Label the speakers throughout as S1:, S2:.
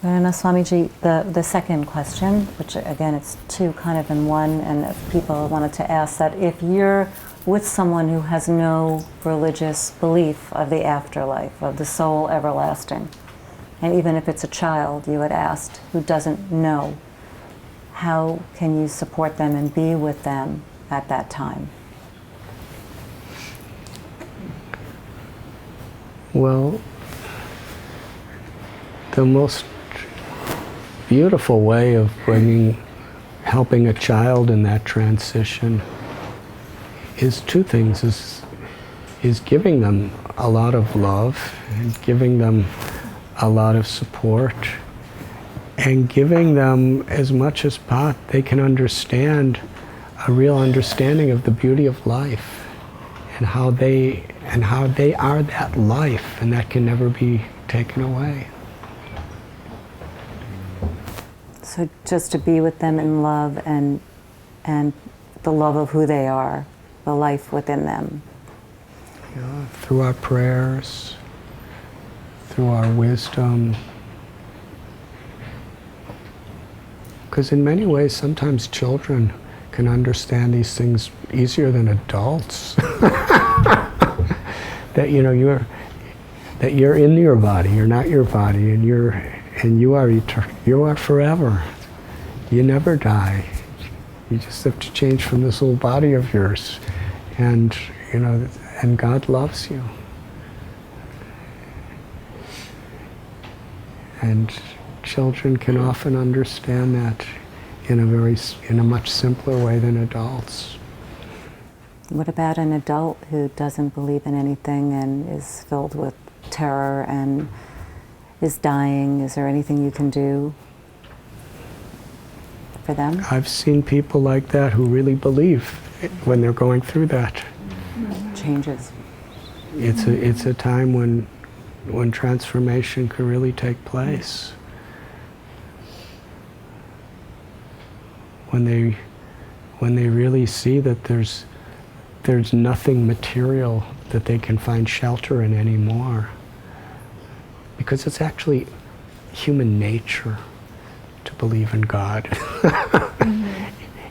S1: Radhanath Swamiji, the second question, which again it's two kind of in one, and if people wanted to ask that if you're with someone who has no religious belief of the afterlife, of the soul everlasting, and even if it's a child you had asked who doesn't know, how can you support them and be with them at that time?
S2: Well, the most beautiful way of helping a child in that transition is two things, is giving them a lot of love and giving them a lot of support and giving them as much as they can understand, a real understanding of the beauty of life and how they are that life, and that can never be taken away.
S1: So just to be with them in love and the love of who they are, the life within them.
S2: Yeah, through our prayers, through our wisdom. Because in many ways, sometimes children can understand these things easier than adults. That you're in your body, you're not your body, and you are forever. You never die. You just have to change from this little body of yours, and and God loves you. And children can often understand that in a much simpler way than adults.
S1: What about an adult who doesn't believe in anything and is filled with terror and is dying? Is there anything you can do for them?
S2: I've seen people like that who really believe when they're going through that.
S1: Changes.
S2: It's a time when transformation can really take place. When they really see that there's nothing material that they can find shelter in anymore. Because it's actually human nature to believe in God.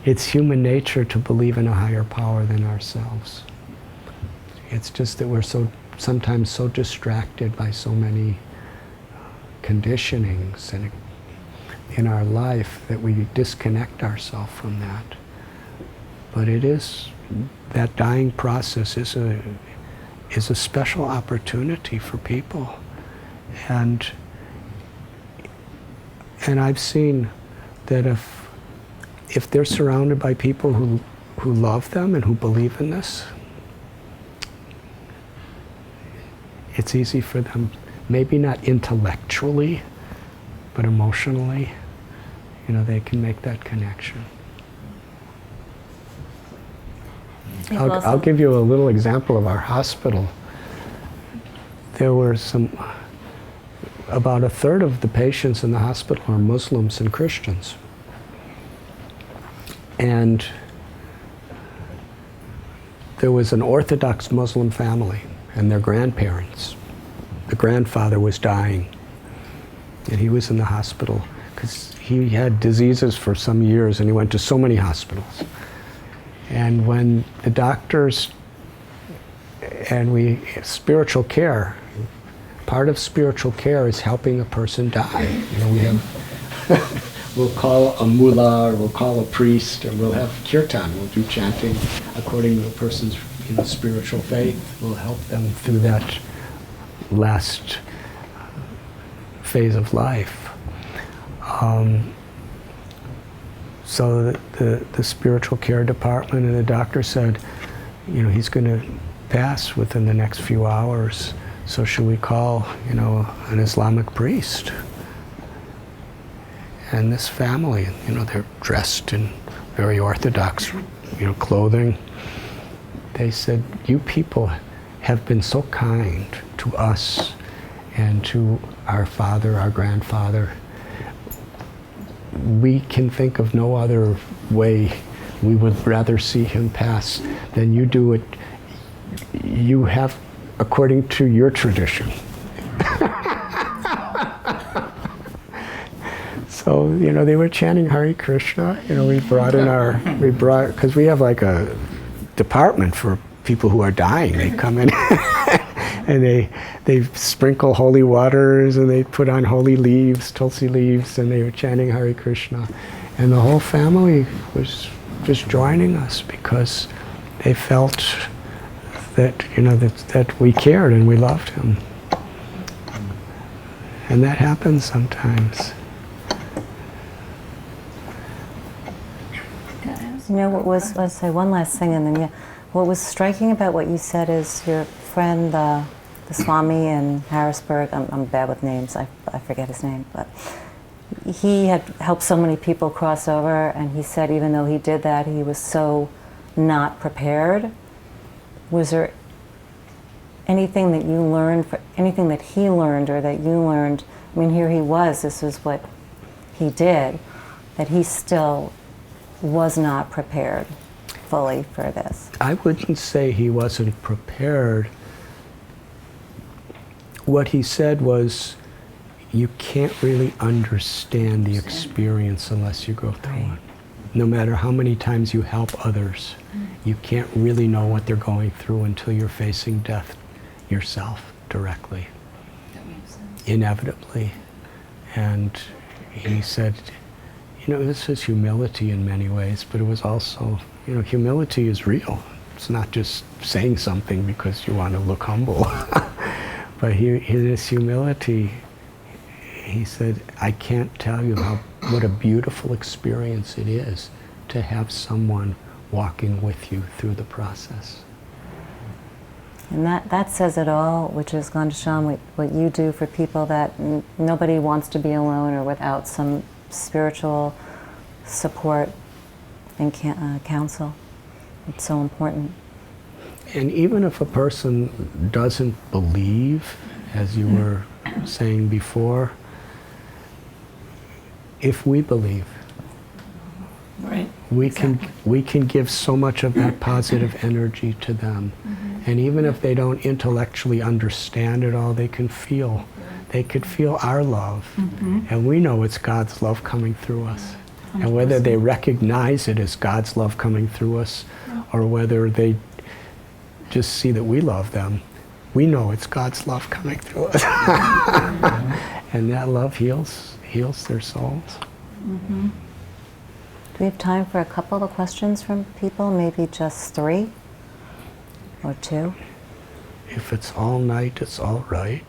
S2: It's human nature to believe in a higher power than ourselves. It's just that we're sometimes so distracted by so many conditionings in our life that we disconnect ourselves from that. But that dying process is a special opportunity for people. And I've seen that if they're surrounded by people who love them and who believe in this, it's easy for them, maybe not intellectually, but emotionally, they can make that connection. I'll give you a little example of our hospital. There were about a third of the patients in the hospital are Muslims and Christians. And there was an Orthodox Muslim family and their grandparents. The grandfather was dying, and he was in the hospital because he had diseases for some years and he went to so many hospitals. And when the doctors spiritual care, part of spiritual care is helping a person die. We'll call a mullah, or we'll call a priest, or we'll have kirtan. We'll do chanting according to a person's spiritual faith. We'll help them through that last phase of life. So the spiritual care department and the doctor said, he's going to pass within the next few hours. So should we call, an Islamic priest? And this family, they're dressed in very Orthodox, clothing. They said, you people have been so kind to us and to our father, our grandfather. We can think of no other way we would rather see him pass than you do it. You have according to your tradition. So, they were chanting Hare Krishna. We brought in because we have like a department for people who are dying. They come in and they sprinkle holy waters and they put on holy leaves, tulsi leaves, and they were chanting Hare Krishna. And the whole family was just joining us because they felt that, that we cared and we loved him. And that happens sometimes.
S1: Let's say one last thing, and then what was striking about what you said is your friend, the Swami in Harrisburg, I'm bad with names, I forget his name, but he had helped so many people cross over, and he said even though he did that, he was so not prepared. Was there anything that you learned, anything that he learned or that you learned? I mean, here he was, this was what he did, that he still was not prepared fully for this.
S2: I wouldn't say he wasn't prepared. What he said was, you can't really understand the experience unless you go through it. No matter how many times you help others, you can't really know what they're going through until you're facing death yourself directly.
S3: That makes sense.
S2: Inevitably. And he said, this is humility in many ways, but it was also, humility is real. It's not just saying something because you want to look humble. But in his humility, he said, I can't tell you what a beautiful experience it is to have someone walking with you through the process.
S1: And that says it all, which is going to show what you do for people that nobody wants to be alone or without some spiritual support and counsel. It's so important.
S2: And even if a person doesn't believe, as you were saying before, if we believe,
S3: Right.
S2: we can give so much of that positive energy to them. And even if they don't intellectually understand it all, they can feel. They could feel our love. And we know it's God's love coming through us. And whether they recognize it as God's love coming through us, or whether they just see that we love them, we know it's God's love coming through us. And that love heals their souls.
S1: Do we have time for a couple of questions from people? Maybe just 3 or 2?
S2: If it's all night, it's all right.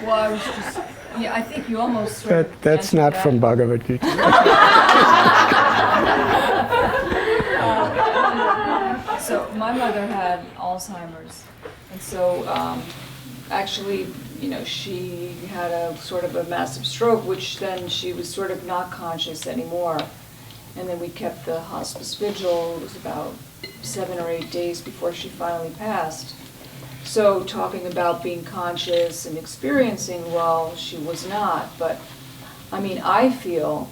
S3: Well, I was just, I think you almost sort of
S2: That's
S3: answered
S2: not
S3: that.
S2: from Bhagavad Gita.
S3: So my mother had Alzheimer's, and so actually, she had a sort of a massive stroke, which then she was sort of not conscious anymore. And then we kept the hospice vigil. It was about 7 or 8 days before she finally passed. So talking about being conscious and experiencing, well, she was not. But I mean, I feel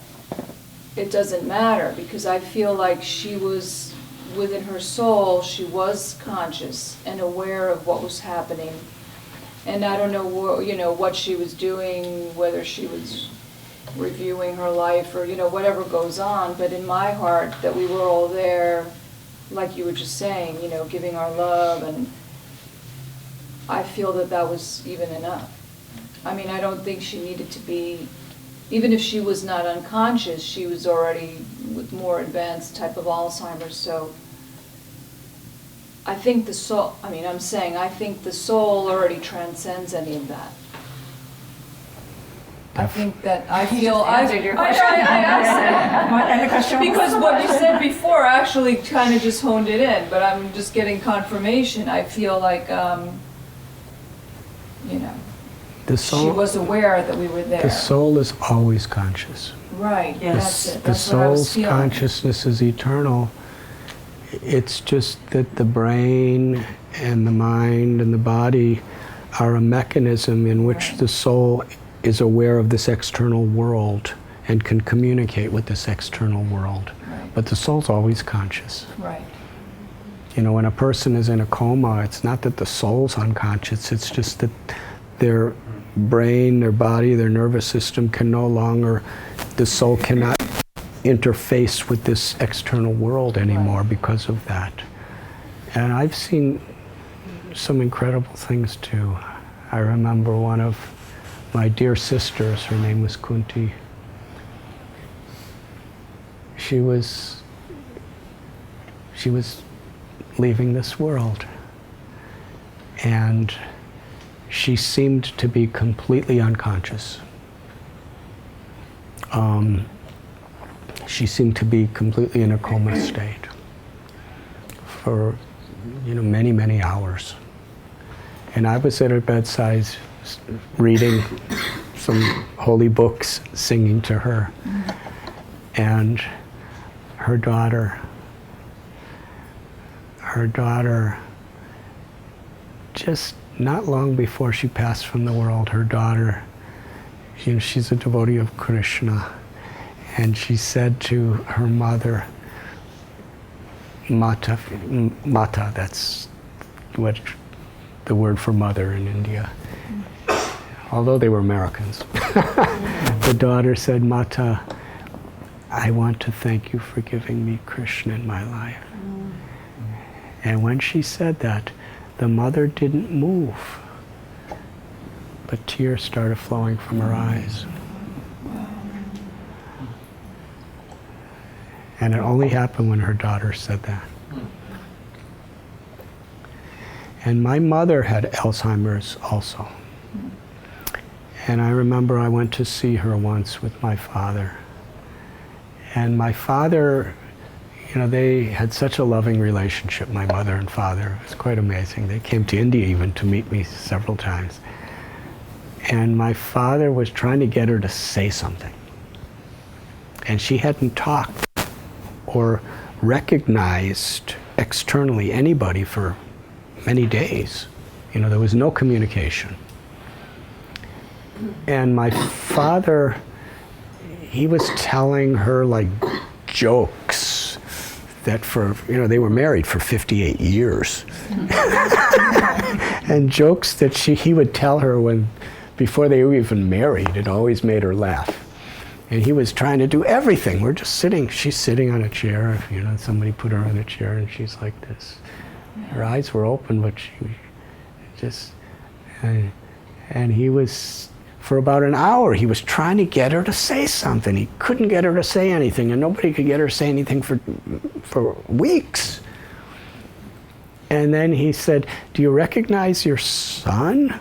S3: it doesn't matter, because I feel like she was, within her soul, she was conscious and aware of what was happening. And I don't know what she was doing, whether she was reviewing her life or, whatever goes on. But in my heart, that we were all there, like you were just saying, giving our love, and I feel that was even enough. I mean, I don't think she needed to be, even if she was not unconscious, she was already with more advanced type of Alzheimer's. So I think the soul, I think the soul already transcends any of that. I think that I feel I asked it. Because what you said before actually kind of just honed it in, but I'm just getting confirmation. I feel like,
S2: The soul,
S3: she was aware that we were there.
S2: the soul is always conscious.
S3: Right, that's it.
S2: The
S3: That's what I was
S2: soul's
S3: feeling.
S2: consciousness is eternal. It's just that the brain and the mind and the body are a mechanism in which
S3: Right.
S2: the soul is aware of this external world and can communicate with this external world.
S3: Right.
S2: But the soul's always conscious.
S3: Right.
S2: You know, when a person is in a coma, it's not that the soul's unconscious, it's just that their brain, their body, their nervous system can no longer, the soul cannot interface with this external world anymore because of that. And I've seen some incredible things too. I remember one of my dear sisters, her name was Kunti. She was leaving this world, and she seemed to be completely unconscious. She seemed to be completely in a coma state for, you know, many, many hours. And I was at her bedside reading some holy books, singing to her. And her daughter, just not long before she passed from the world, her daughter, you know, she's a devotee of Krishna, and she said to her mother, Mata, that's what the word for mother in India, although they were Americans. The daughter said, Mata, I want to thank you for giving me Krishna in my life. And when she said that, the mother didn't move, but tears started flowing from her eyes. And it only happened when her daughter said that. And my mother had Alzheimer's also. And I remember I went to see her once with my father. And my father, you know, they had such a loving relationship, my mother and father. It was quite amazing. They came to India even to meet me several times. And my father was trying to get her to say something. And she hadn't talked or recognized externally anybody for many days. You know, there was no communication. And my father, he was telling her like jokes that for, you know, they were married for 58 years. And jokes that he would tell her before they were even married. It always made her laugh. And he was trying to do everything. We're just sitting, she's sitting on a chair, you know, somebody put her on a chair and she's like this. Her eyes were open, but she just, and he was, for about an hour, he was trying to get her to say something. He couldn't get her to say anything, and nobody could get her to say anything for weeks. And then he said, do you recognize your son?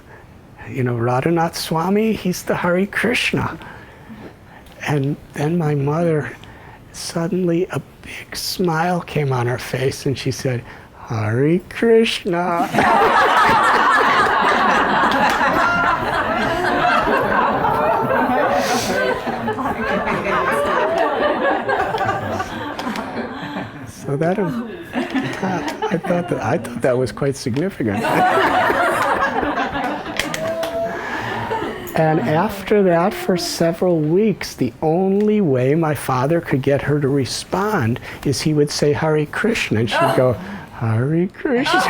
S2: You know, Radhanath Swami, he's the Hare Krishna. And then my mother, suddenly a big smile came on her face and she said, Hare Krishna. So that I thought that was quite significant. And after that, for several weeks, the only way my father could get her to respond is he would say Hare Krishna, and she'd go, Hare Krishna.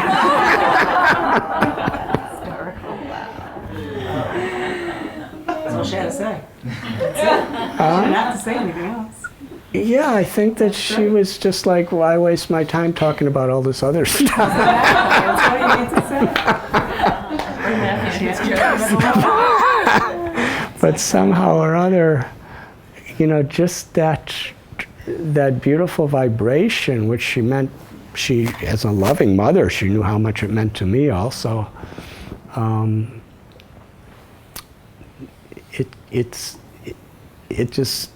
S4: That's all she had to say. That's it. She didn't have to say anything else.
S2: Yeah, I think that she was just like, why waste my time talking about all this other stuff?
S4: That's what you need to say.
S2: But somehow or other, you know, just that beautiful vibration, which she, as a loving mother, she knew how much it meant to me also. It just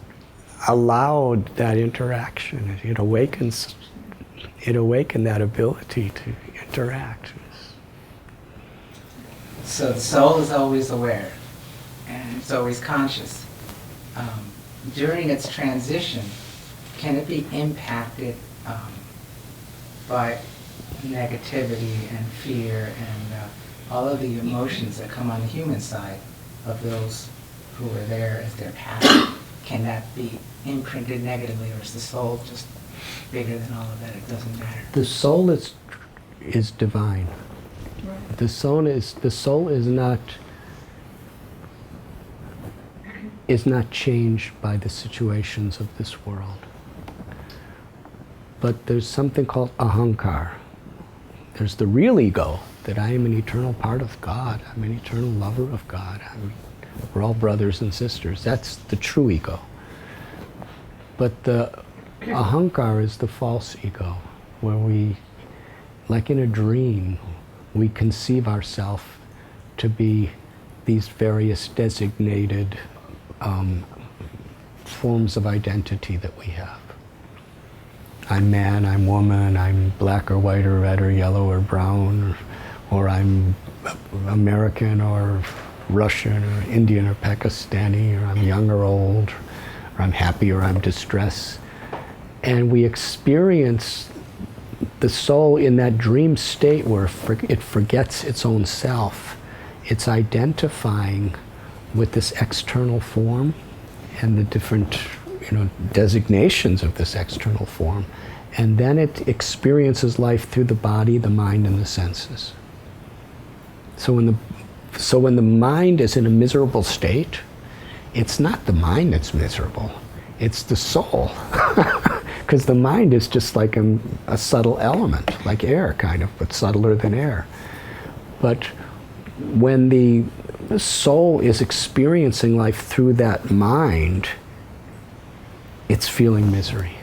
S2: allowed that interaction. It awakened that ability to interact.
S5: So the soul is always aware, and it's always conscious. During its transition, can it be impacted by negativity and fear and all of the emotions that come on the human side of those who were there as their path? can that be imprinted negatively, or is the soul just bigger than all of that? It doesn't matter.
S2: The soul is divine.
S3: Right.
S2: The soul is not changed by the situations of this world. But there's something called ahankar. There's the real ego, that I am an eternal part of God. I'm an eternal lover of God. We're all brothers and sisters. That's the true ego. But the ahankar is the false ego, where we, like in a dream, we conceive ourselves to be these various designated forms of identity that we have. I'm man, I'm woman, I'm black or white or red or yellow or brown, or I'm American or Russian or Indian or Pakistani, or I'm young or old, or I'm happy or I'm distressed. And we experience the soul in that dream state where it forgets its own self. It's identifying with this external form and the different designations of this external form. And then it experiences life through the body, the mind, and the senses. So when the mind is in a miserable state, it's not the mind that's miserable, it's the soul. Because the mind is just like a subtle element, like air kind of, but subtler than air. But when the soul is experiencing life through that mind, it's feeling misery.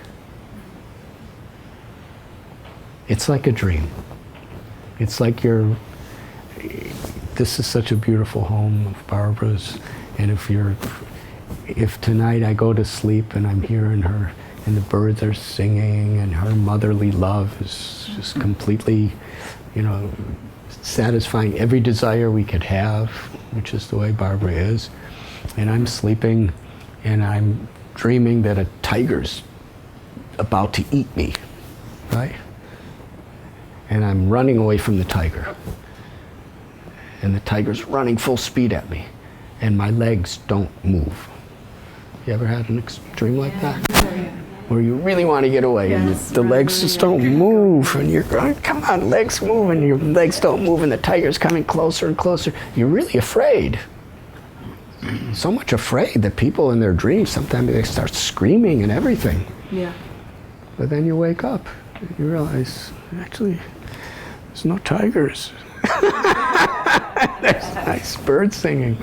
S2: It's like a dream. It's like this is such a beautiful home of Barbara's, and if tonight I go to sleep and I'm hearing her, and the birds are singing, and her motherly love is just completely, satisfying every desire we could have, which is the way Barbara is, and I'm sleeping, and I'm dreaming that a tiger's about to eat me, right? And I'm running away from the tiger. And the tiger's running full speed at me. And my legs don't move. You ever had a dream like that? Where you really want to get away, and the legs just don't move, and you're going, come on, legs move, and your legs don't move, and the tiger's coming closer and closer. You're really afraid. So much afraid that people in their dreams, sometimes they start screaming and everything.
S4: Yeah.
S2: But then you wake up and you realize, actually, there's no tigers. There's nice birds singing.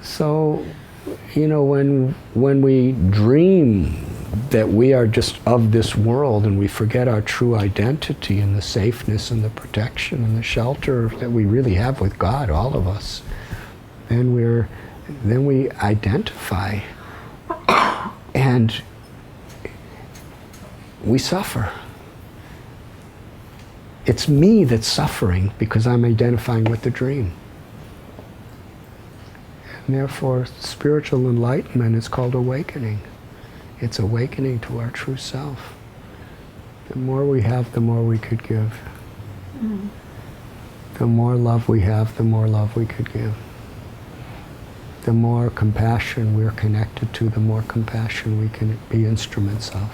S2: So, when we dream that we are just of this world and we forget our true identity and the safeness and the protection and the shelter that we really have with God, all of us, then we identify and we suffer. It's me that's suffering because I'm identifying with the dream. And therefore, spiritual enlightenment is called awakening. It's awakening to our true self. The more we have, the more we could give. Mm-hmm. The more love we have, the more love we could give. The more compassion we're connected to, the more compassion we can be instruments of.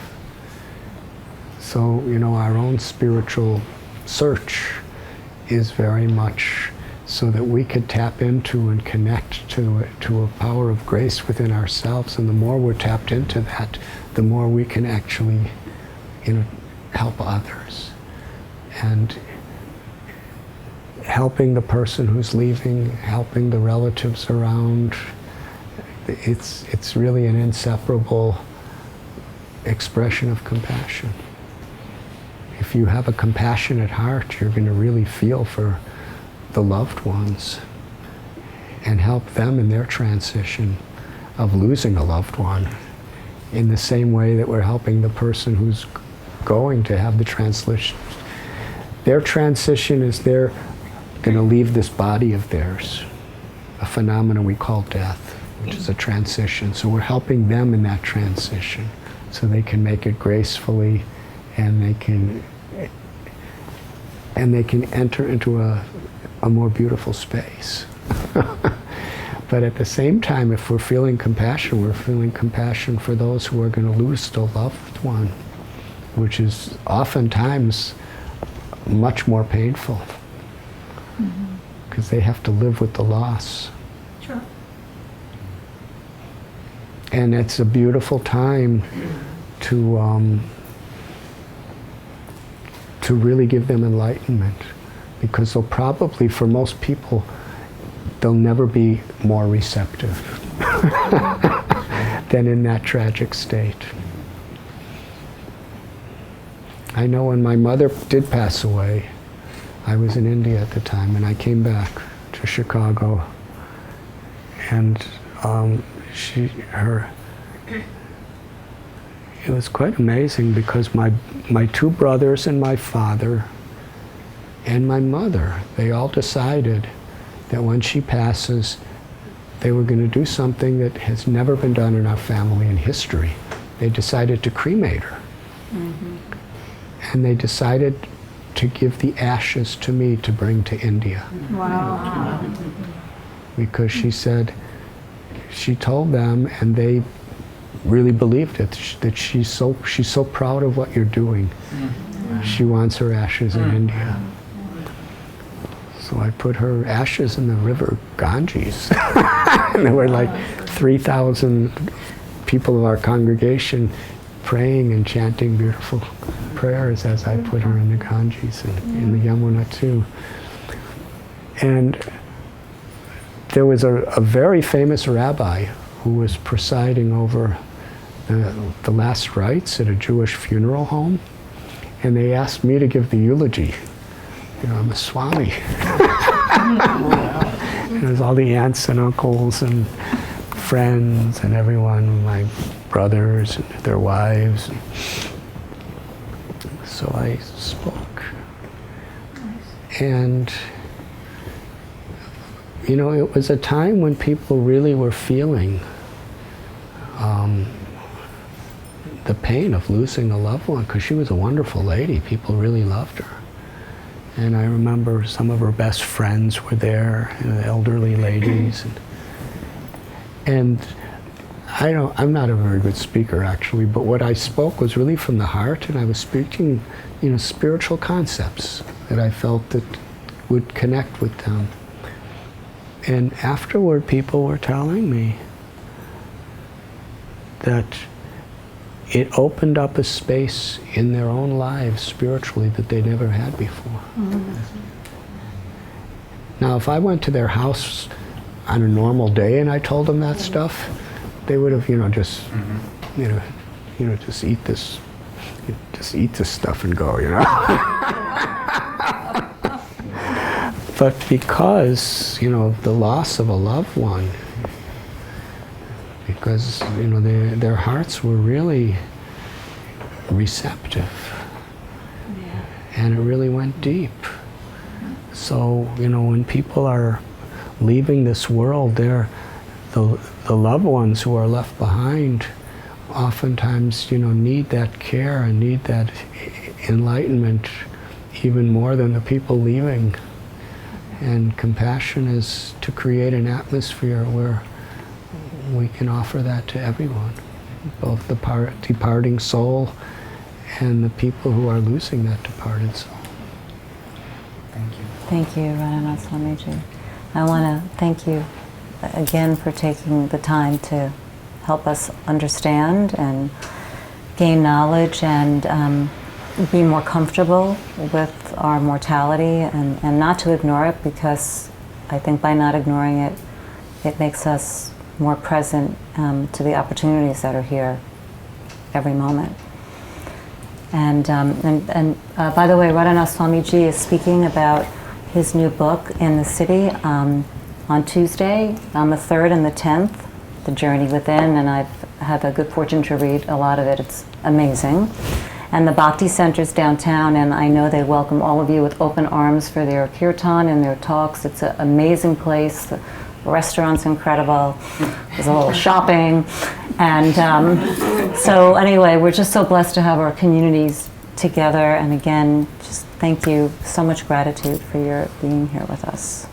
S2: So, our own spiritual search is very much so that we could tap into and connect to a power of grace within ourselves. And the more we're tapped into that, the more we can actually, help others. And helping the person who's leaving, helping the relatives around, it's really an inseparable expression of compassion. If you have a compassionate heart, you're going to really feel for the loved ones and help them in their transition of losing a loved one in the same way that we're helping the person who's going to have the transition. Their transition is they're going to leave this body of theirs, a phenomenon we call death, which is a transition. So we're helping them in that transition so they can make it gracefully, and they can enter into a more beautiful space. But at the same time, if we're feeling compassion for those who are going to lose the loved one, which is oftentimes much more painful, because they have to live with the loss.
S4: Sure.
S2: And it's a beautiful time to really give them enlightenment, because they'll probably, for most people, they'll never be more receptive than in that tragic state. I know when my mother did pass away, I was in India at the time, and I came back to Chicago, and it was quite amazing, because my two brothers and my father and my mother, they all decided that when she passes, they were going to do something that has never been done in our family in history. They decided to cremate her. And they decided to give the ashes to me to bring to India.
S4: Wow.
S2: Because she said, she told them, and they really believed it, that she's so proud of what you're doing. She wants her ashes in India. So I put her ashes in the river Ganges. And there were like 3,000 people of our congregation praying and chanting beautiful prayers as I put her in the Ganges and in the Yamuna too. And there was a very famous rabbi who was presiding over the last rites at a Jewish funeral home, and they asked me to give the eulogy. You know, I'm a Swami. And there's all the aunts and uncles and friends and everyone, my brothers and their wives. So I spoke. And, you know, it was a time when people really were feeling the pain of losing a loved one, because she was a wonderful lady. People really loved her. And I remember some of her best friends were there, you know, the elderly ladies. And I'm not a very good speaker, actually, but what I spoke was really from the heart, and I was speaking, you know, spiritual concepts that I felt that would connect with them. And afterward, people were telling me that it opened up a space in their own lives spiritually that they never had before. Now, if I went to their house on a normal day and I told them that stuff, they would have, just eat this stuff and go, But because, of the loss of a loved one, because, their hearts were really receptive.
S4: Yeah.
S2: And it really went deep. So, when people are leaving this world, the loved ones who are left behind oftentimes, need that care and need that enlightenment even more than the people leaving. And compassion is to create an atmosphere where we can offer that to everyone, both the departing soul and the people who are losing that departed soul.
S5: Thank you.
S1: Thank you, Radhanath Swamiji. I want to thank you again for taking the time to help us understand and gain knowledge and be more comfortable with our mortality and not to ignore it, because I think by not ignoring it, it makes us more present to the opportunities that are here every moment. And by the way, Radhanath Swamiji is speaking about his new book in the city on Tuesday, on the 3rd and the 10th, The Journey Within, and I've had the good fortune to read a lot of it. It's amazing. And the Bhakti Center's downtown, and I know they welcome all of you with open arms for their kirtan and their talks. It's an amazing place. The restaurant's incredible. There's a little shopping. And so anyway, we're just so blessed to have our communities together. And again, just thank you. So much gratitude for your being here with us.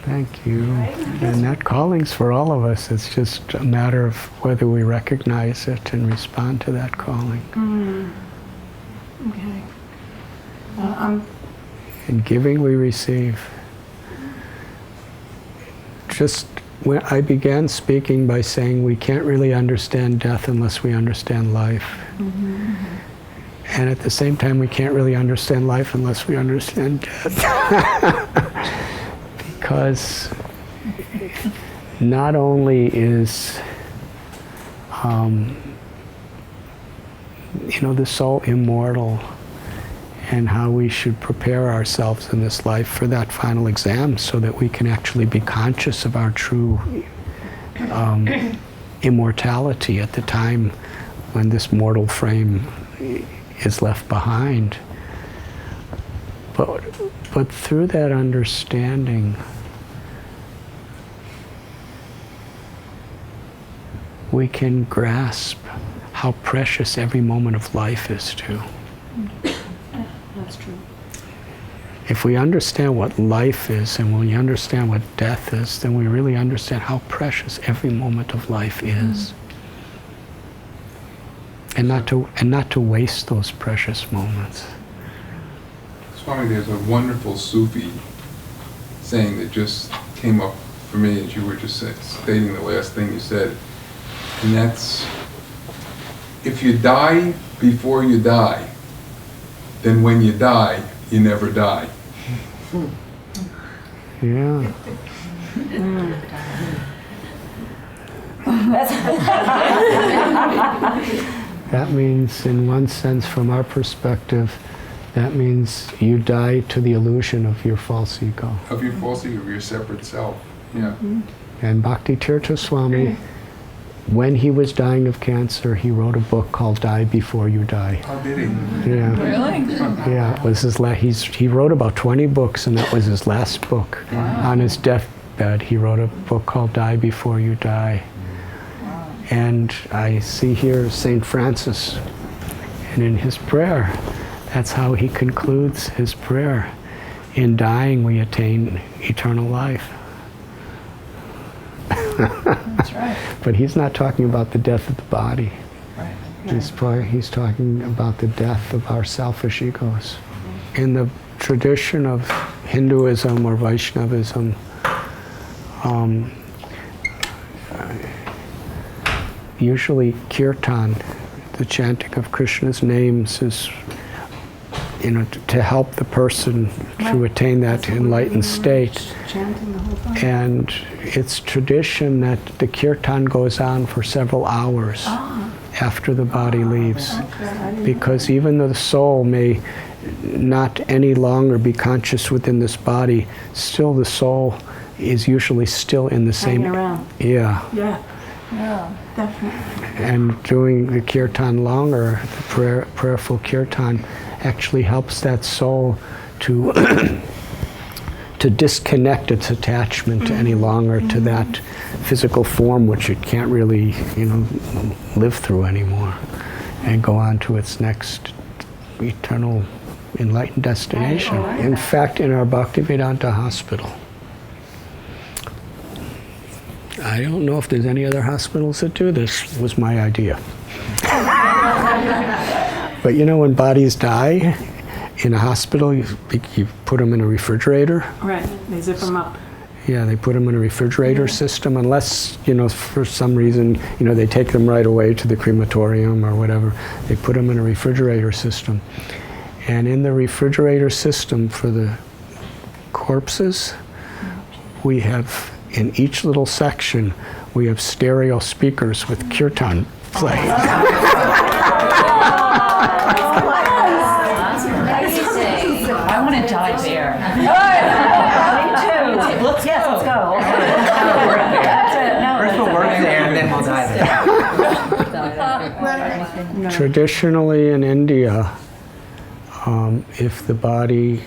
S2: Thank you. And that calling's for all of us. It's just a matter of whether we recognize it and respond to that calling.
S4: Okay.
S2: In giving, we receive. Just when I began speaking by saying we can't really understand death unless we understand life. And at the same time, we can't really understand life unless we understand death. Because not only is the soul immortal, and how we should prepare ourselves in this life for that final exam so that we can actually be conscious of our true immortality at the time when this mortal frame is left behind. But through that understanding, we can grasp how precious every moment of life is too.
S4: That's true.
S2: If we understand what life is and when we understand what death is, then we really understand how precious every moment of life is. And not to waste those precious moments.
S6: Swami, there's a wonderful Sufi saying that just came up for me as you were just stating the last thing you said. And that's, if you die before you die, then when you die, you never die.
S2: Yeah. That means, in one sense, from our perspective, that means you die to the illusion of your false ego.
S6: Of your false ego, of your separate self. Yeah.
S2: And Bhakti Tirtha Swami, when he was dying of cancer, he wrote a book called Die Before You Die.
S6: How did he?
S2: Yeah.
S3: Really?
S2: Yeah, it was his he wrote about 20 books, and that was his last book. On his deathbed, he wrote a book called Die Before You Die. And I see here St. Francis, and in his prayer, that's how he concludes his prayer. In dying, we attain eternal life.
S3: That's right.
S2: But he's not talking about the death of the body.
S3: Right.
S2: He's talking about the death of our selfish egos. In the tradition of Hinduism or Vaishnavism, usually Kirtan, the chanting of Krishna's names, is to help the person to attain that enlightened state.
S4: Chanting the whole time.
S2: And it's tradition that the kirtan goes on for several hours after the body leaves. Because even though the soul may not any longer be conscious within this body, still the soul is usually still in the same...
S4: Hanging around.
S2: Yeah.
S4: Yeah,
S3: Yeah.
S4: definitely.
S2: And doing the kirtan longer, the prayerful kirtan, actually helps that soul to to disconnect its attachment any longer to that physical form which it can't really, live through anymore, and go on to its next eternal enlightened destination. In fact, in our Bhaktivedanta hospital, I don't know if there's any other hospitals that do this. Was my idea. But when bodies die in a hospital, you put them in a refrigerator.
S4: Right, they zip them up.
S2: Yeah, they put them in a refrigerator system, unless, for some reason, they take them right away to the crematorium or whatever. They put them in a refrigerator system. And in the refrigerator system for the corpses, we have, in each little section, we have stereo speakers with kirtan playing.
S7: I want to die there.
S4: Me too. Let's go.
S5: First we'll work there and then we'll die there.
S2: Traditionally in India, if the body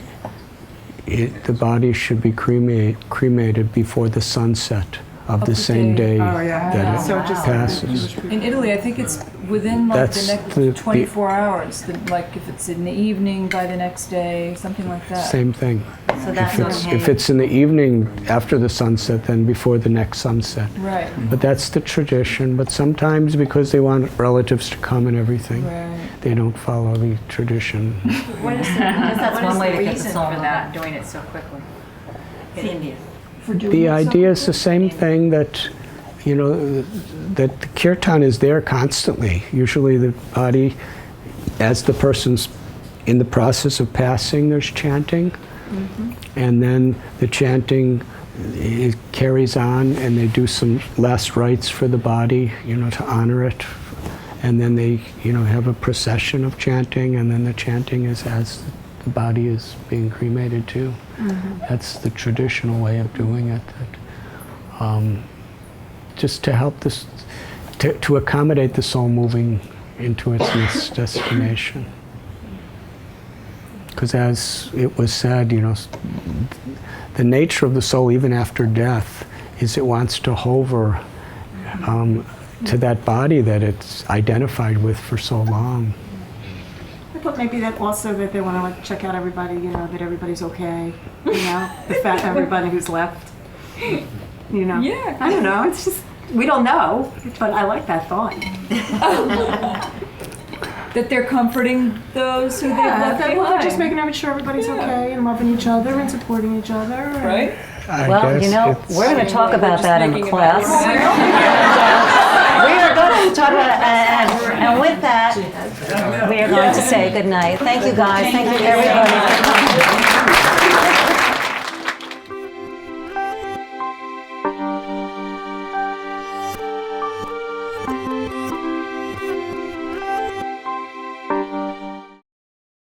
S2: should be cremated before the sunset of the same day that it
S4: So it just
S2: passes.
S3: In Italy, I think it's within the
S2: That's
S3: next 24 hours. Like if it's in the evening by the next day, something like that.
S2: Same thing.
S1: So that's
S2: If it's in the evening after the sunset, then before the next sunset.
S3: Right.
S2: But that's the tradition. But sometimes because they want relatives to come and everything, they don't follow the tradition.
S7: What is
S1: that's one way to get the
S7: reason
S1: soul
S7: for
S1: moving.
S7: that, doing it so quickly in India?
S2: The idea is the same thing that, you know, that the kirtan is there constantly. Usually the body, as the person's in the process of passing, there's chanting. And then the chanting, it carries on, and they do some last rites for the body, you know, to honor it. And then they, you know, have a procession of chanting, and then the chanting is as the body is being cremated too. That's the traditional way of doing it. Just to help this, to accommodate the soul moving into its next destination. Because as it was said, you know, the nature of the soul, even after death, is it wants to hover to that body that it's identified with for so long.
S4: I thought maybe that also that they want to like check out everybody, you know, that everybody's okay, you know, the fact everybody who's left, you know.
S3: Yeah.
S4: I don't know. It's just we don't know, but I like that thought.
S3: That they're comforting those who they've left
S4: that
S3: behind.
S4: we're just making sure everybody's okay and loving each other and supporting each other. And
S3: Right?
S1: Well, you know, we're going to talk about that in class. We are going to talk about it, and with that, we are going to say good night. Thank you guys. Thank you everybody for coming.